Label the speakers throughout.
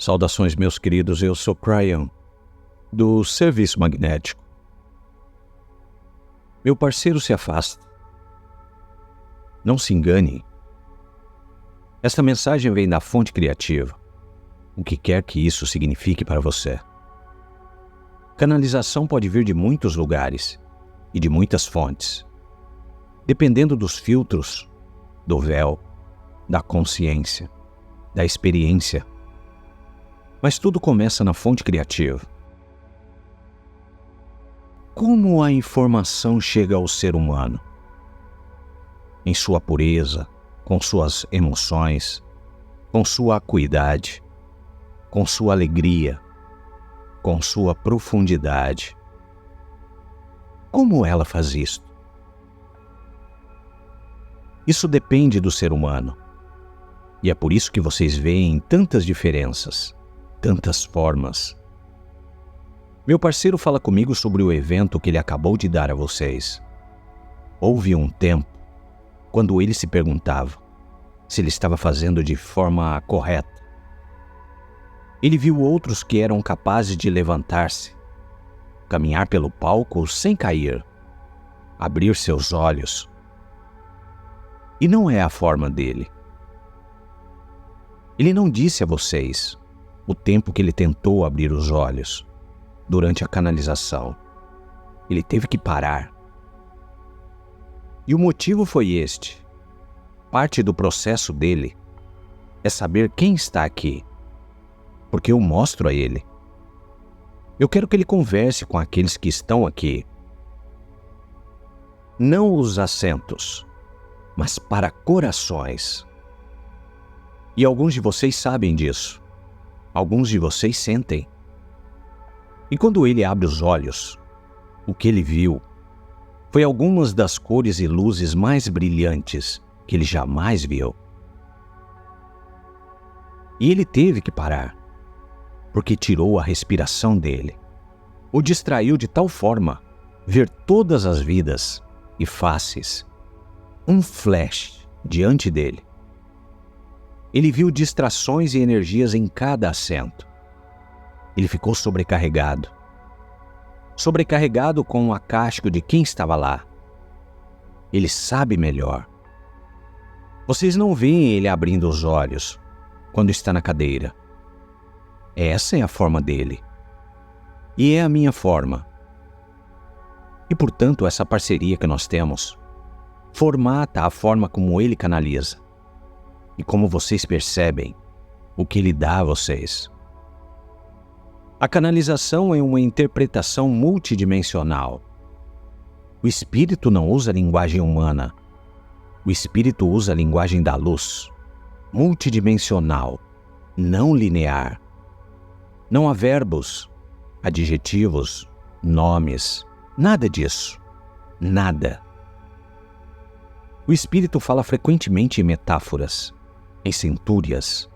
Speaker 1: Saudações, meus queridos, eu sou Cryon, do Serviço Magnético. Meu parceiro se afasta. Não se engane. Esta mensagem vem da fonte criativa, o que quer que isso signifique para você. Canalização pode vir de muitos lugares e de muitas fontes, dependendo dos filtros, do véu, da consciência, da experiência. Mas tudo começa na fonte criativa. Como a informação chega ao ser humano? Em sua pureza, com suas emoções, com sua acuidade, com sua alegria, com sua profundidade. Como ela faz isto? Isso depende do ser humano. E é por isso que vocês veem tantas diferenças, tantas formas. Meu parceiro fala comigo sobre o evento que ele acabou de dar a vocês. Houve um tempo quando ele se perguntava se ele estava fazendo de forma correta. Ele viu outros que eram capazes de levantar-se, caminhar pelo palco sem cair, abrir seus olhos. E não é a forma dele. Ele não disse a vocês o tempo que ele tentou abrir os olhos durante a canalização. Ele teve que parar. E o motivo foi este. Parte do processo dele é saber quem está aqui, porque eu mostro a ele. Eu quero que ele converse com aqueles que estão aqui. Não os assentos, mas para corações. E alguns de vocês sabem disso. Alguns de vocês sentem. E quando ele abre os olhos, o que ele viu foi algumas das cores e luzes mais brilhantes que ele jamais viu. E ele teve que parar, porque tirou a respiração dele. O distraiu de tal forma ver todas as vidas e faces, um flash diante dele. Ele viu distrações e energias em cada assento. Ele ficou sobrecarregado. Sobrecarregado com o acástico de quem estava lá. Ele sabe melhor. Vocês não veem ele abrindo os olhos quando está na cadeira. Essa é a forma dele. E é a minha forma. E, portanto, essa parceria que nós temos formata a forma como ele canaliza. E como vocês percebem o que ele dá a vocês. A canalização é uma interpretação multidimensional. O espírito não usa a linguagem humana. O espírito usa a linguagem da luz, multidimensional, não linear. Não há verbos, adjetivos, nomes, nada disso. Nada. O espírito fala frequentemente em metáforas, em centúrias.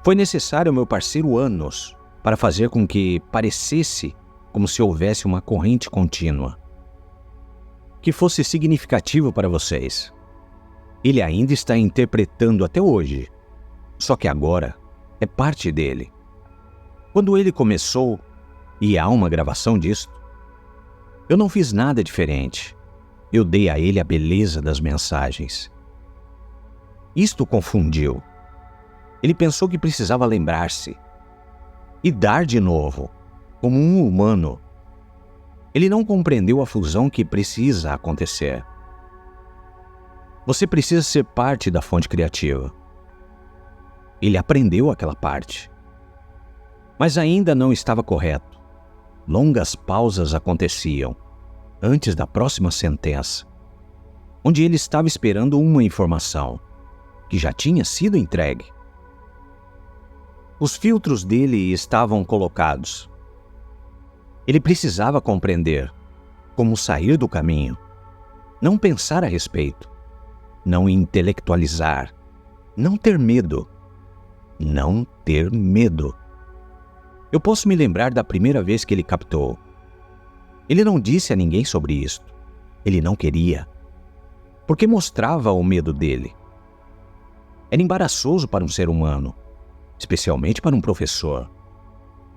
Speaker 1: Foi necessário ao meu parceiro anos para fazer com que parecesse como se houvesse uma corrente contínua, que fosse significativo para vocês. Ele ainda está interpretando até hoje, só que agora é parte dele. Quando ele começou, e há uma gravação disto, eu não fiz nada diferente. Eu dei a ele a beleza das mensagens. Isto o confundiu. Ele pensou que precisava lembrar-se e dar de novo, como um humano. Ele não compreendeu a fusão que precisa acontecer. Você precisa ser parte da fonte criativa. Ele aprendeu aquela parte. Mas ainda não estava correto. Longas pausas aconteciam antes da próxima sentença, onde ele estava esperando uma informação que já tinha sido entregue. Os filtros dele estavam colocados. Ele precisava compreender como sair do caminho, não pensar a respeito, não intelectualizar, não ter medo. Não ter medo. Eu posso me lembrar da primeira vez que ele captou. Ele não disse a ninguém sobre isto. Ele não queria, porque mostrava o medo dele. Era embaraçoso para um ser humano. especialmente para um professor,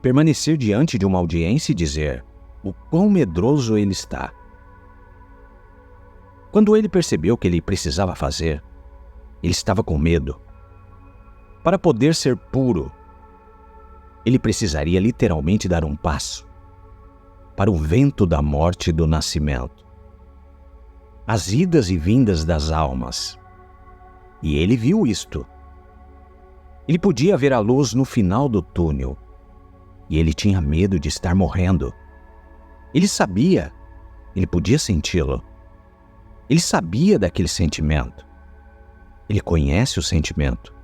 Speaker 1: permanecer diante de uma audiência e dizer o quão medroso ele está. Quando ele percebeu o que ele precisava fazer, ele estava com medo. Para poder ser puro, ele precisaria literalmente dar um passo para o vento da morte e do nascimento, as idas e vindas das almas. E ele viu isto. Ele podia ver a luz no final do túnel, e ele tinha medo de estar morrendo. Ele sabia, ele podia senti-lo. Ele sabia daquele sentimento. Ele conhece o sentimento.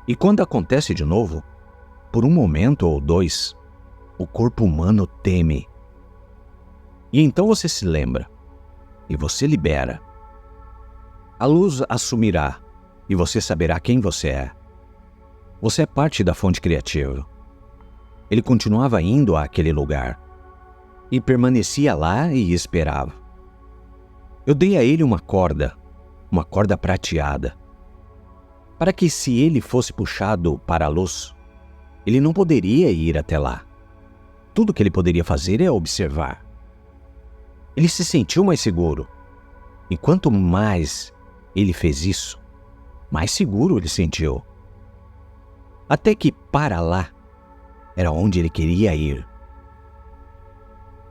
Speaker 1: E quando acontece de novo, por um momento ou dois, o corpo humano teme. E então você se lembra, e você libera. A luz assumirá, e você saberá quem você é. Você é parte da fonte criativa. Ele continuava indo àquele lugar, e permanecia lá e esperava. Eu dei a ele uma corda prateada, para que se ele fosse puxado para a luz, ele não poderia ir até lá. Tudo que ele poderia fazer é observar. Ele se sentiu mais seguro, e quanto mais ele fez isso, mais seguro ele sentiu. Até que para lá era onde ele queria ir.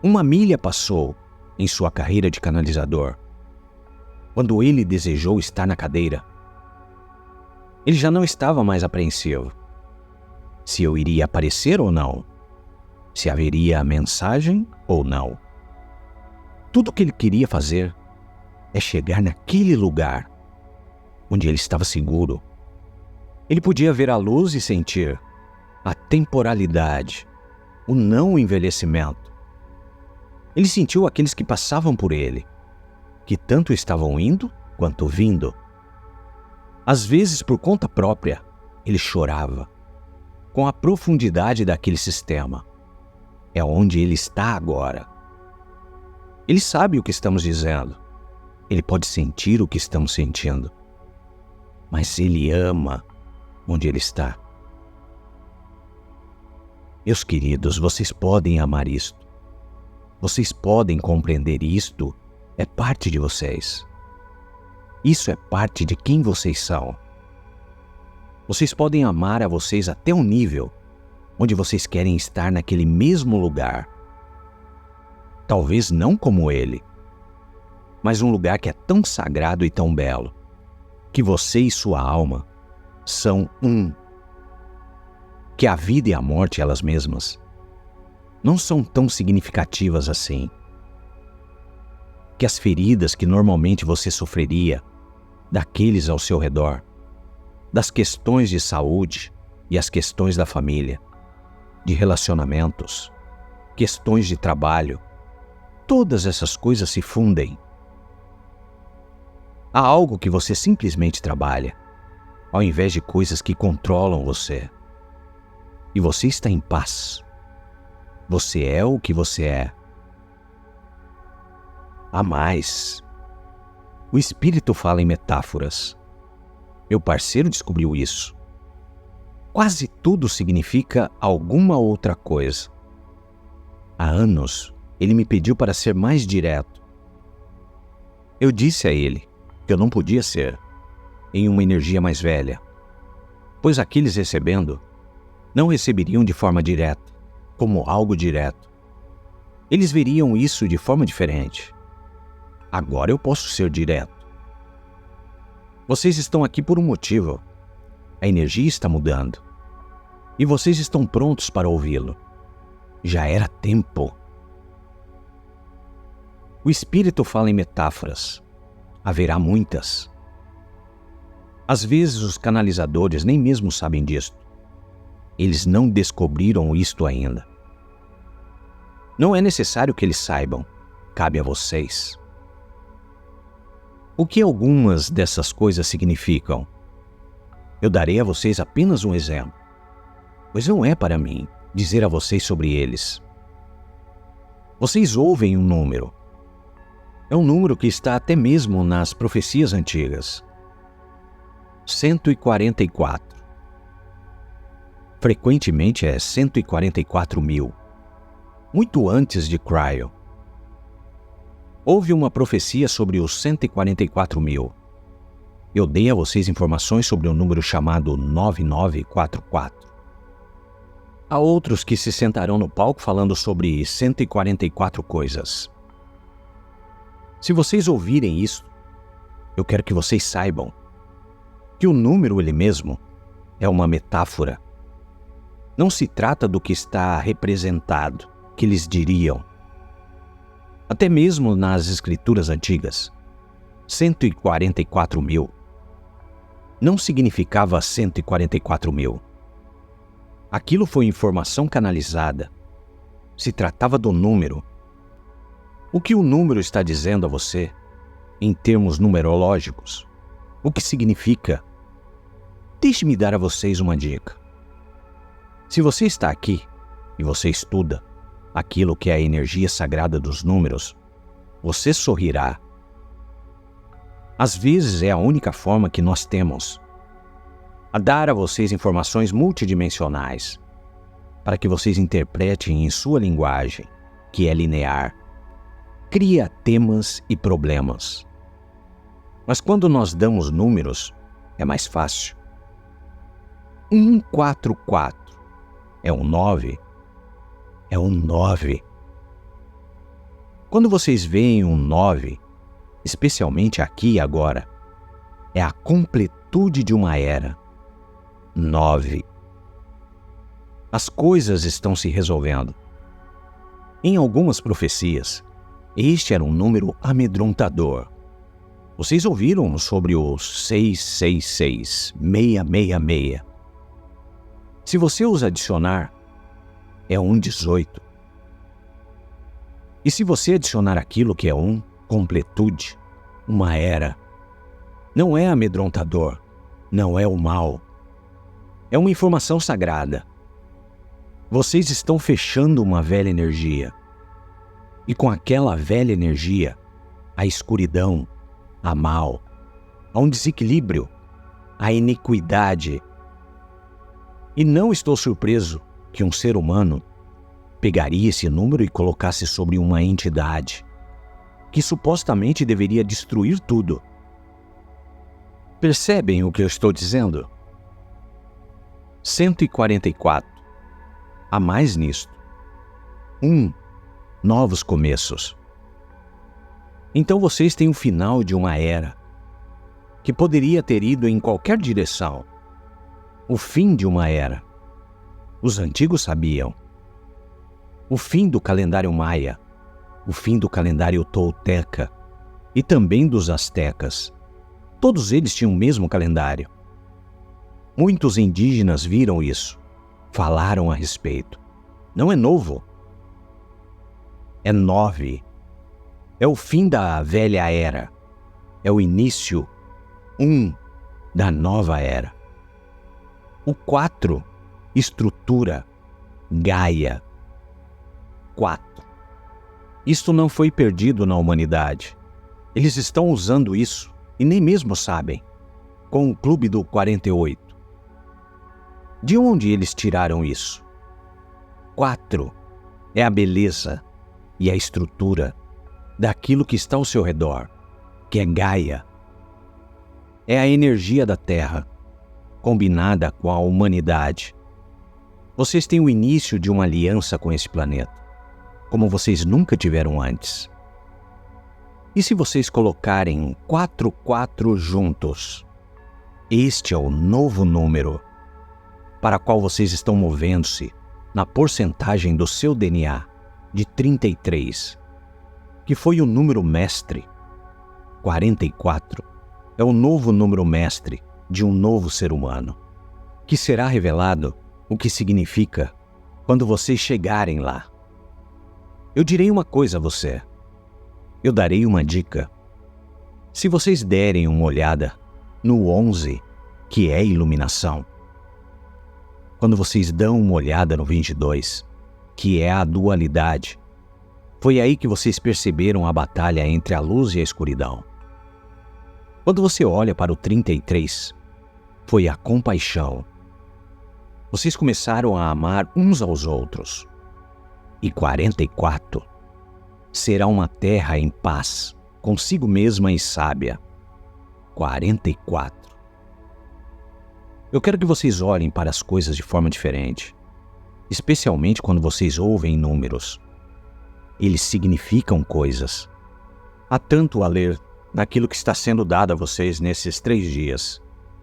Speaker 1: Uma milha passou em sua carreira de canalizador. Quando ele desejou estar na cadeira, ele já não estava mais apreensivo. Se eu iria aparecer ou não, se haveria mensagem ou não. Tudo o que ele queria fazer é chegar naquele lugar onde ele estava seguro. Ele podia ver a luz e sentir a temporalidade, o não envelhecimento. Ele sentiu aqueles que passavam por ele, que tanto estavam indo quanto vindo. Às vezes, por conta própria, ele chorava, com a profundidade daquele sistema. É onde ele está agora. Ele sabe o que estamos dizendo. Ele pode sentir o que estamos sentindo. Mas ele ama onde ele está. Meus queridos, vocês podem amar isto. Vocês podem compreender isto. É parte de vocês. Isso é parte de quem vocês são. Vocês podem amar a vocês até um nível onde vocês querem estar naquele mesmo lugar. Talvez não como ele, mas um lugar que é tão sagrado e tão belo, que você e sua alma são um. Que a vida e a morte, elas mesmas, não são tão significativas assim. Que as feridas que normalmente você sofreria daqueles ao seu redor, das questões de saúde e as questões da família, de relacionamentos, questões de trabalho, todas essas coisas se fundem. Há algo que você simplesmente trabalha, ao invés de coisas que controlam você. E você está em paz. Você é o que você é. Há mais. O espírito fala em metáforas. Meu parceiro descobriu isso. Quase tudo significa alguma outra coisa. Há anos, ele me pediu para ser mais direto. Eu disse a ele que eu não podia ser em uma energia mais velha, pois aqueles recebendo não receberiam de forma direta, como algo direto. Eles veriam isso de forma diferente. Agora eu posso ser direto. Vocês estão aqui por um motivo. A energia está mudando. E vocês estão prontos para ouvi-lo. Já era tempo. O espírito fala em metáforas. Haverá muitas. Às vezes os canalizadores nem mesmo sabem disto. Eles não descobriram isto ainda. Não é necessário que eles saibam. Cabe a vocês. O que algumas dessas coisas significam? Eu darei a vocês apenas um exemplo, pois não é para mim dizer a vocês sobre eles. Vocês ouvem um número. É um número que está até mesmo nas profecias antigas. 144. Frequentemente é 144 mil, muito antes de Cryo. Houve uma profecia sobre os 144 mil. Eu dei a vocês informações sobre um número chamado 9944. Há outros que se sentarão no palco falando sobre 144 coisas. Se vocês ouvirem isso, eu quero que vocês saibam que o número ele mesmo é uma metáfora. Não se trata do que está representado, que eles diriam. Até mesmo nas escrituras antigas, 144 mil não significava 144 mil. Aquilo foi informação canalizada. Se tratava do número. O que o número está dizendo a você, em termos numerológicos? O que significa? Deixe-me dar a vocês uma dica. Se você está aqui e você estuda aquilo que é a energia sagrada dos números, você sorrirá. Às vezes é a única forma que nós temos a dar a vocês informações multidimensionais para que vocês interpretem em sua linguagem, que é linear. Cria temas e problemas. Mas quando nós damos números, é mais fácil. 144 é um 9? É um 9. Quando vocês veem um 9, especialmente aqui e agora, é a completude de uma era. 9. As coisas estão se resolvendo. Em algumas profecias, este era um número amedrontador. Vocês ouviram sobre o 666, 666. Se você os adicionar, é um 18. E se você adicionar aquilo que é um completude, uma era, não é amedrontador, não é o mal. É uma informação sagrada. Vocês estão fechando uma velha energia. E com aquela velha energia, a escuridão, a mal, há um desequilíbrio, a iniquidade. E não estou surpreso que um ser humano pegaria esse número e colocasse sobre uma entidade que supostamente deveria destruir tudo. Percebem o que eu estou dizendo? 144. Há mais nisto. 1. Novos começos. Então vocês têm o final de uma era que poderia ter ido em qualquer direção. O fim de uma era. Os antigos sabiam. O fim do calendário maia, o fim do calendário tolteca e também dos astecas. Todos eles tinham o mesmo calendário. Muitos indígenas viram isso, falaram a respeito. Não é novo. É 9. É o fim da velha era. É o início, 1, da nova era. O 4, estrutura, Gaia. 4. Isto não foi perdido na humanidade. Eles estão usando isso e nem mesmo sabem, com o Clube do 48. De onde eles tiraram isso? 4 é a beleza e a estrutura daquilo que está ao seu redor, que é Gaia. É a energia da Terra, combinada com a humanidade. Vocês têm o início de uma aliança com esse planeta, como vocês nunca tiveram antes. E se vocês colocarem 44 juntos, este é o novo número para o qual vocês estão movendo-se na porcentagem do seu DNA de 33, que foi o número mestre. 44 é o novo número mestre de um novo ser humano, que será revelado o que significa quando vocês chegarem lá. Eu direi uma coisa a você. Eu darei uma dica. Se vocês derem uma olhada no 11, que é iluminação, quando vocês dão uma olhada no 22, que é a dualidade, foi aí que vocês perceberam a batalha entre a luz e a escuridão. Quando você olha para o 33, foi a compaixão. vocês começaram a amar uns aos outros. E 44 será uma terra em paz, consigo mesma e sábia. 44. Eu quero que vocês olhem para as coisas de forma diferente, especialmente quando vocês ouvem números. Eles significam coisas. Há tanto a ler naquilo que está sendo dado a vocês nesses 3 dias,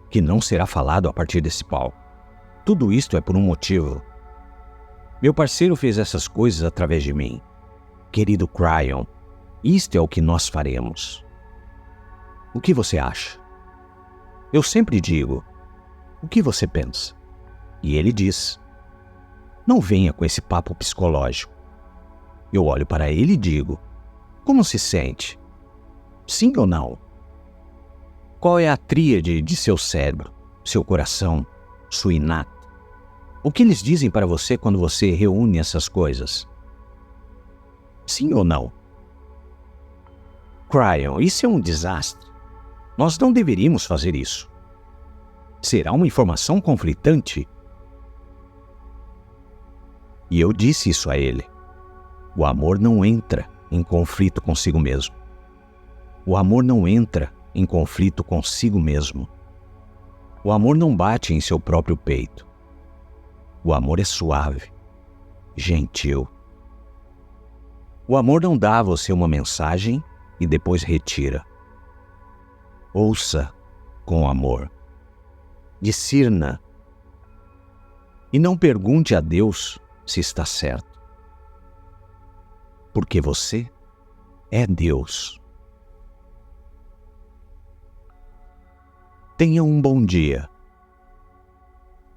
Speaker 1: que não será falado a partir desse palco. Tudo isto é por um motivo. Meu parceiro fez essas coisas através de mim. Querido Cryon, isto é o que nós faremos. O que você acha? Eu sempre digo, o que você pensa? E ele diz, não venha com esse papo psicológico. Eu olho para ele e digo, como se sente? Sim ou não? Qual é a tríade de seu cérebro, seu coração, sua inata? O que eles dizem para você quando você reúne essas coisas? Sim ou não? Cryon, isso é um desastre. Nós não deveríamos fazer isso. Será uma informação conflitante? E eu disse isso a ele. O amor não entra em conflito consigo mesmo. O amor não entra em conflito consigo mesmo. O amor não bate em seu próprio peito. O amor é suave, gentil. O amor não dá a você uma mensagem e depois retira. Ouça com amor. Discirna. E não pergunte a Deus se está certo. Porque você é Deus. Tenha um bom dia.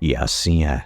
Speaker 1: E assim é.